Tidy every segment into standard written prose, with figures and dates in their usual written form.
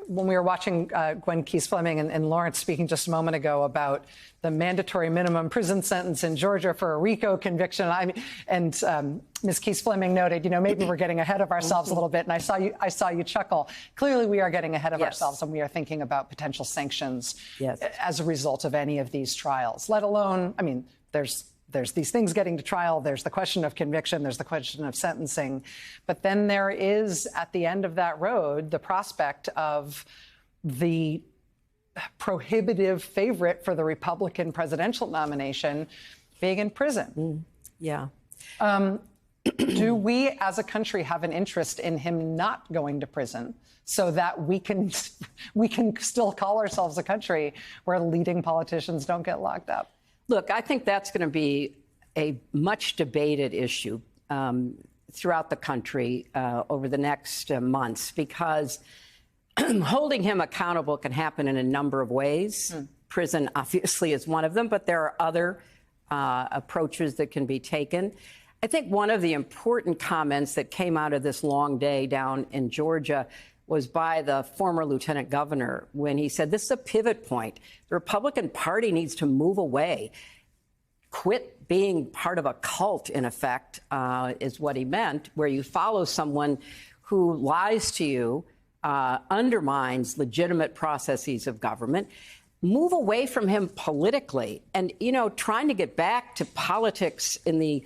when we were watching Gwen Keys-Fleming and Lawrence speaking just a moment ago about the mandatory minimum prison sentence in Georgia for a RICO conviction, Ms. Keys-Fleming noted, maybe we're getting ahead of ourselves a little bit, and I saw you chuckle. Clearly, we are getting ahead of ourselves, and we are thinking about potential sanctions as a result of any of these trials. Let alone, there's these things getting to trial. There's the question of conviction. There's the question of sentencing. But then there is, at the end of that road, the prospect of the prohibitive favorite for the Republican presidential nomination being in prison. Yeah. Do we, as a country, have an interest in him not going to prison so that we can still call ourselves a country where leading politicians don't get locked up? Look, I think that's going to be a much debated issue throughout the country over the next months, because holding him accountable can happen in a number of ways. Prison, obviously, is one of them, but there are other approaches that can be taken. I think one of the important comments that came out of this long day down in Georgia was by the former lieutenant governor when he said, this is a pivot point. The Republican Party needs to move away, quit being part of a cult, in effect, is what he meant, where you follow someone who lies to you, undermines legitimate processes of government. Move away from him politically. And, trying to get back to politics in the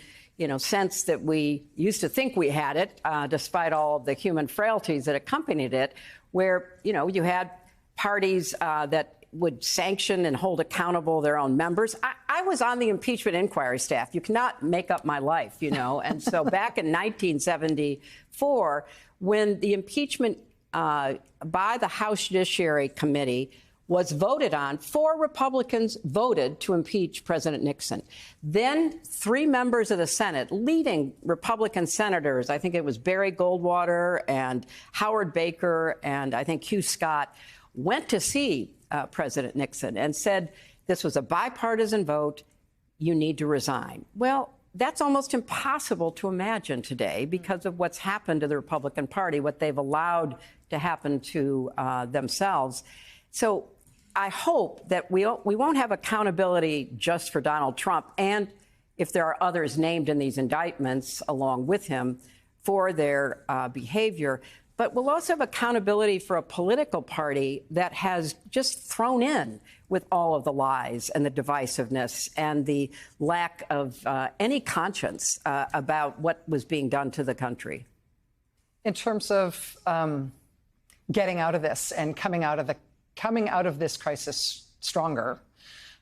sense that we used to think we had it, despite all of the human frailties that accompanied it, where, you had parties that would sanction and hold accountable their own members. I was on the impeachment inquiry staff. You cannot make up my life, And so back in 1974, when the impeachment by the House Judiciary Committee was voted on, 4 Republicans voted to impeach President Nixon. Then 3 members of the Senate, leading Republican senators, I think it was Barry Goldwater and Howard Baker and I think Hugh Scott, went to see President Nixon and said, this was a bipartisan vote, you need to resign. Well, that's almost impossible to imagine today because of what's happened to the Republican Party, what they've allowed to happen to themselves. So I hope that we won't have accountability just for Donald Trump, and if there are others named in these indictments along with him for their behavior, but we'll also have accountability for a political party that has just thrown in with all of the lies and the divisiveness and the lack of any conscience about what was being done to the country. In terms of getting out of this and coming out of this crisis stronger,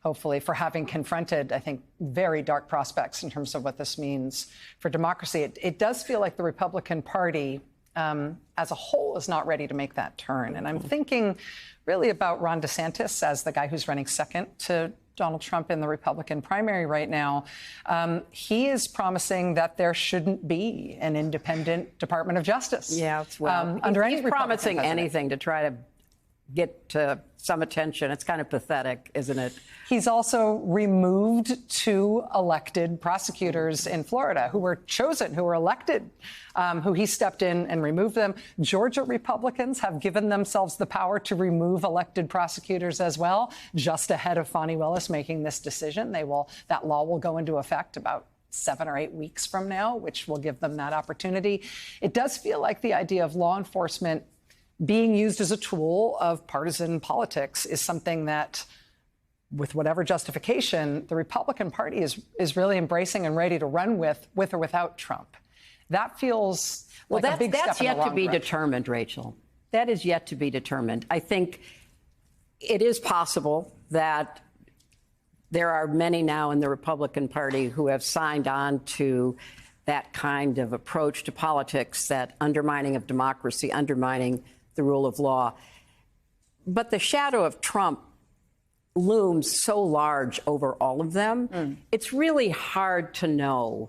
hopefully, for having confronted, I think, very dark prospects in terms of what this means for democracy, it does feel like the Republican Party as a whole is not ready to make that turn. And I'm thinking really about Ron DeSantis as the guy who's running second to Donald Trump in the Republican primary right now. He is promising that there shouldn't be an independent Department of Justice. Yeah, well, he's promising anything to try to get some attention. It's kind of pathetic, isn't it? He's also removed 2 elected prosecutors in Florida who were chosen, who were elected, who he stepped in and removed them. Georgia Republicans have given themselves the power to remove elected prosecutors as well, just ahead of Fani Willis making this decision. That law will go into effect about 7 or 8 weeks from now, which will give them that opportunity. It does feel like the idea of law enforcement being used as a tool of partisan politics is something that, with whatever justification, the Republican Party is really embracing and ready to run with or without Trump. That feels like a big step in the wrong direction. That's yet to be determined, Rachel. That is yet to be determined. I think it is possible that there are many now in the Republican Party who have signed on to that kind of approach to politics, that undermining of democracy, undermining the rule of law. But the shadow of Trump looms so large over all of them. It's really hard to know,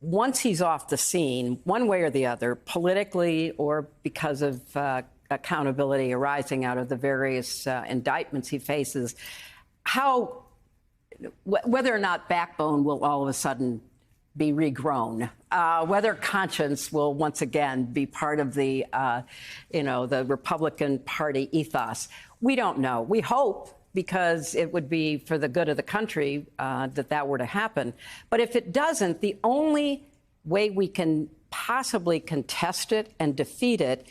once he's off the scene, one way or the other, politically or because of accountability arising out of the various indictments he faces, whether or not backbone will all of a sudden be regrown, whether conscience will once again be part of the, the Republican Party ethos. We don't know. We hope, because it would be for the good of the country that were to happen. But if it doesn't, the only way we can possibly contest it and defeat it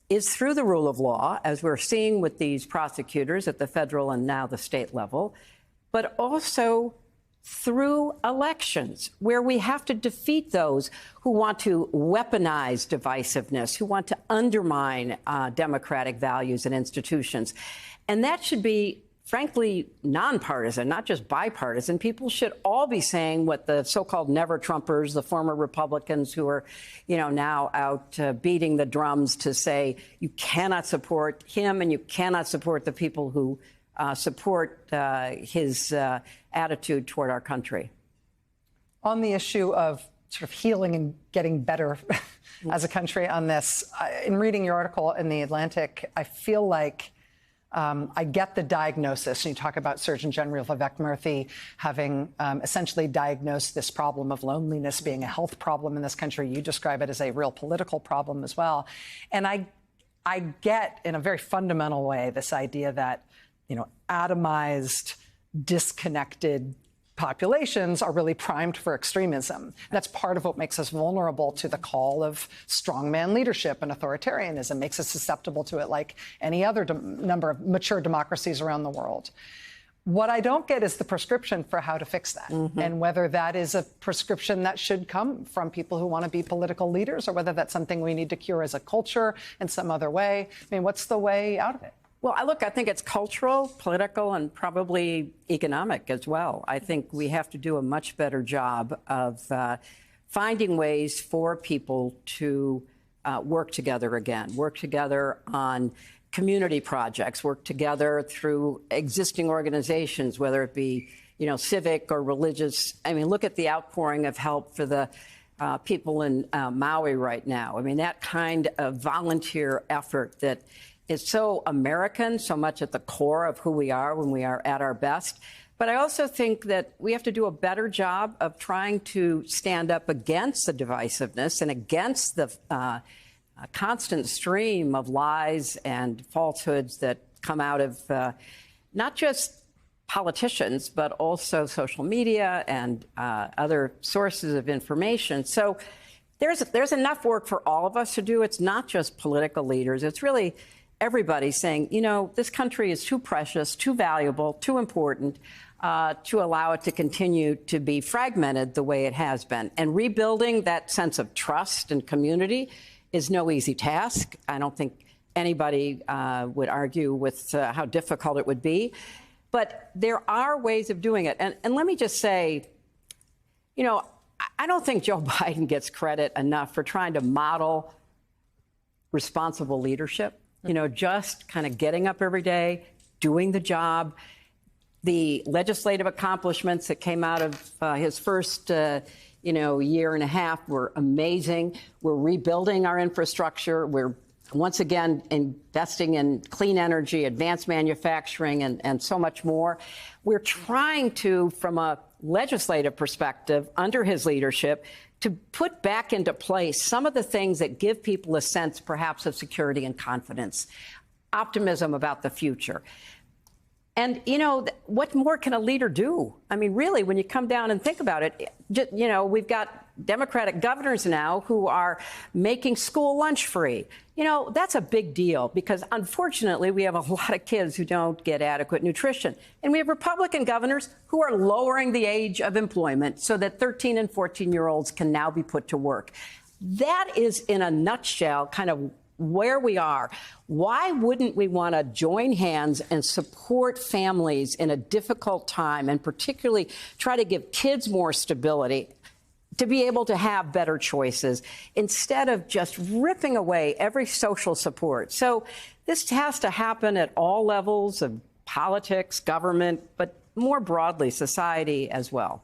is through the rule of law, as we're seeing with these prosecutors at the federal and now the state level, but also through elections, where we have to defeat those who want to weaponize divisiveness, who want to undermine democratic values and institutions. And that should be, frankly, nonpartisan, not just bipartisan. People should all be saying what the so-called never-Trumpers, the former Republicans who are, now out beating the drums to say you cannot support him and you cannot support the people who support his attitude toward our country. On the issue of sort of healing and getting better as a country on this, in reading your article in The Atlantic, I feel like I get the diagnosis. And you talk about Surgeon General Vivek Murthy having essentially diagnosed this problem of loneliness being a health problem in this country. You describe it as a real political problem as well. And I get, in a very fundamental way, this idea that atomized, disconnected populations are really primed for extremism. That's part of what makes us vulnerable to the call of strongman leadership and authoritarianism, makes us susceptible to it like any other number of mature democracies around the world. What I don't get is the prescription for how to fix that, and whether that is a prescription that should come from people who want to be political leaders, or whether that's something we need to cure as a culture in some other way. I mean, what's the way out of it? Well, I think it's cultural, political, and probably economic as well. I think we have to do a much better job of finding ways for people to work together again, work together on community projects, work together through existing organizations, whether it be, civic or religious. I mean, look at the outpouring of help for the people in Maui right now. I mean, that kind of volunteer effort that is so American, so much at the core of who we are when we are at our best. But I also think that we have to do a better job of trying to stand up against the divisiveness and against the constant stream of lies and falsehoods that come out of not just politicians, but also social media and other sources of information. So there's enough work for all of us to do. It's not just political leaders. It's really everybody saying, this country is too precious, too valuable, too important to allow it to continue to be fragmented the way it has been. And rebuilding that sense of trust and community is no easy task. I don't think anybody would argue with how difficult it would be. But there are ways of doing it. And let me just say, I don't think Joe Biden gets credit enough for trying to model responsible leadership. Just kind of getting up every day, doing the job. The legislative accomplishments that came out of his first, year and a half were amazing. We're rebuilding our infrastructure. We're once again investing in clean energy, advanced manufacturing, and so much more. We're trying to, from a legislative perspective, under his leadership, to put back into place some of the things that give people a sense, perhaps, of security and confidence, optimism about the future. And, what more can a leader do? I mean, really, when you come down and think about it, we've got Democratic governors now who are making school lunch free. That's a big deal because, unfortunately, we have a lot of kids who don't get adequate nutrition. And we have Republican governors who are lowering the age of employment so that 13 and 14-year-olds can now be put to work. That is, in a nutshell, kind of where we are. Why wouldn't we want to join hands and support families in a difficult time, and particularly try to give kids more stability to be able to have better choices instead of just ripping away every social support? So this has to happen at all levels of politics, government, but more broadly, society as well.